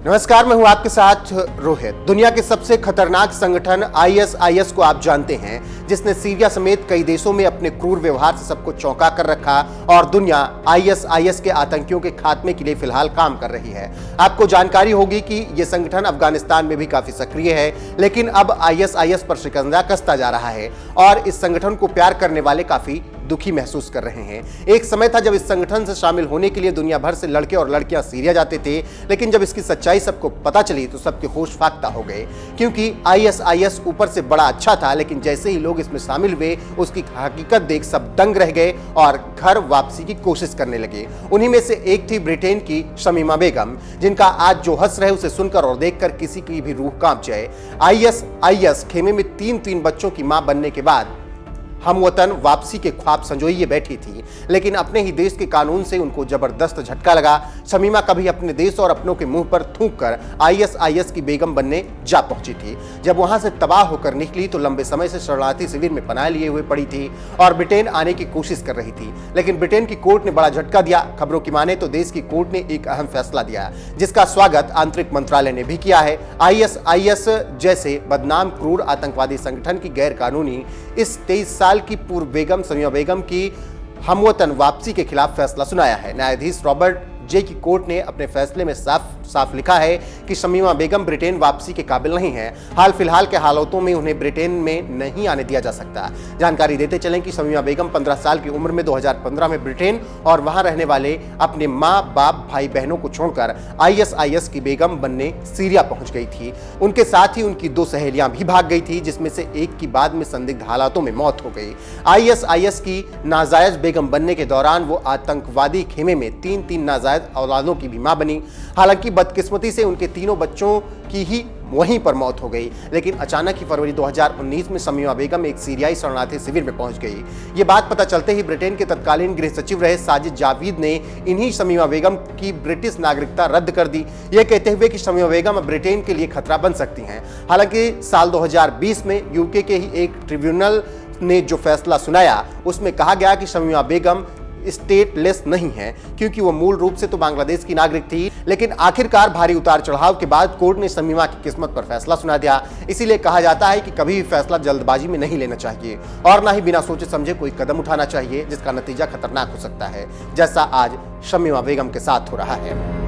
नमस्कार, मैं हूं आपके साथ रोहित। दुनिया के सबसे खतरनाक संगठन आईएसआईएस को आप जानते हैं, जिसने सीरिया समेत कई देशों में अपने क्रूर व्यवहार से सबको चौंका कर रखा और दुनिया आईएसआईएस के आतंकियों के खात्मे के लिए फिलहाल काम कर रही है। आपको जानकारी होगी कि यह संगठन अफगानिस्तान में भी काफी सक्रिय है, लेकिन अब आईएसआईएस पर शिकंजा कसता जा रहा है और इस संगठन को प्यार करने वाले काफी दुखी महसूस कर रहे हैं। एक समय था जब इस संगठन से शामिल होने के लिए दुनिया भर से लड़के और लड़कियां सीरिया जाते थे, लेकिन जब इसकी सच्चाई सबको पता चली तो सबके होश फाख्ता हो गए, क्योंकि आईएसआईएस ऊपर से बड़ा अच्छा था, लेकिन जैसे ही लोग इसमें शामिल हुए उसकी हकीकत देख सब दंग रह गए और घर वापसी की कोशिश करने लगे। उन्हीं में से एक थी ब्रिटेन की शमीमा बेगम, जिनका आज जो हंस रहे उसे सुनकर और देखकर किसी की भी रूह कांप जाए। आईएसआईएस खेमे में तीन बच्चों की मां बनने के बाद हम वतन वापसी के ख्वाब संजोइए बैठी थी, लेकिन अपने ही देश के कानून से उनको जबरदस्त झटका लगा। शमीमा कभी अपने देश और अपनों के मुंह पर थूक कर आईएसआईएस की बेगम बनने जा पहुंची थी। जब वहां से तबाह होकर निकली तो लंबे समय से शरणार्थी शिविर में पनाह लिए हुए पड़ी थी और ब्रिटेन आने की कोशिश कर रही थी, लेकिन ब्रिटेन की कोर्ट ने बड़ा झटका दिया। खबरों की माने तो देश की कोर्ट ने एक अहम फैसला दिया, जिसका स्वागत आंतरिक मंत्रालय ने भी किया है। आईएसआईएस जैसे बदनाम क्रूर आतंकवादी संगठन की गैर कानूनी इस 23 साल की पूर्व बेगम शमीमा बेगम की हमवतन वापसी के खिलाफ फैसला सुनाया है। न्यायाधीश रॉबर्ट जे की कोर्ट ने अपने फैसले में साफ लिखा है कि शमीमा बेगम ब्रिटेन वापसी के काबिल नहीं है। हाल फिलहाल के हालातों में उन्हें ब्रिटेन में नहीं आने दिया जा सकता। जानकारी देते चलें कि शमीमा बेगम 15 साल की उम्र में 2015 में ब्रिटेन और वहां रहने वाले अपने मां बाप भाई बहनों को छोड़कर आईएसआईएस की बेगम बनने सीरिया पहुंच गई थी। उनके साथ ही उनकी 2 सहेलियां भी भाग गई थी, जिसमें से एक की बाद में संदिग्ध हालातों में मौत हो गई। आईएसआईएस की नाजायज बेगम बनने के दौरान वो आतंकवादी खेमे में तीन नाजायज औलादों की भी मां बनी। हालांकि बदकिस्मती से उनके तीनों बच्चों की ही वहीं पर मौत हो गई, लेकिन अचानक ही फरवरी 2019 में शमीमा बेगम एक सीरियाई शरणार्थी शिविर में पहुंच गई। ये बात पता चलते ही ब्रिटेन के तत्कालीन गृह सचिव रहे साजिद जाविद ने इन्हीं शमीमा बेगम की ब्रिटिश नागरिकता रद्द कर दी, ये कहते हुए कि शमीमा बेगम अब ब्रिटेन के लिए खतरा बन सकती हैं। हालांकि साल 2020 में यूके के ही एक ट्रिब्यूनल ने जो फैसला सुनाया उसमें कहा गया कि शमीमा बेगम स्टेटलेस नहीं है, क्योंकि वो मूल रूप से तो बांग्लादेश की नागरिक थी। लेकिन आखिरकार भारी उतार चढ़ाव के बाद कोर्ट ने शमीमा की किस्मत पर फैसला सुना दिया। इसीलिए कहा जाता है कि कभी भी फैसला जल्दबाजी में नहीं लेना चाहिए और ना ही बिना सोचे समझे कोई कदम उठाना चाहिए, जिसका नतीजा खतरनाक हो सकता है, जैसा आज शमीमा बेगम के साथ हो रहा है।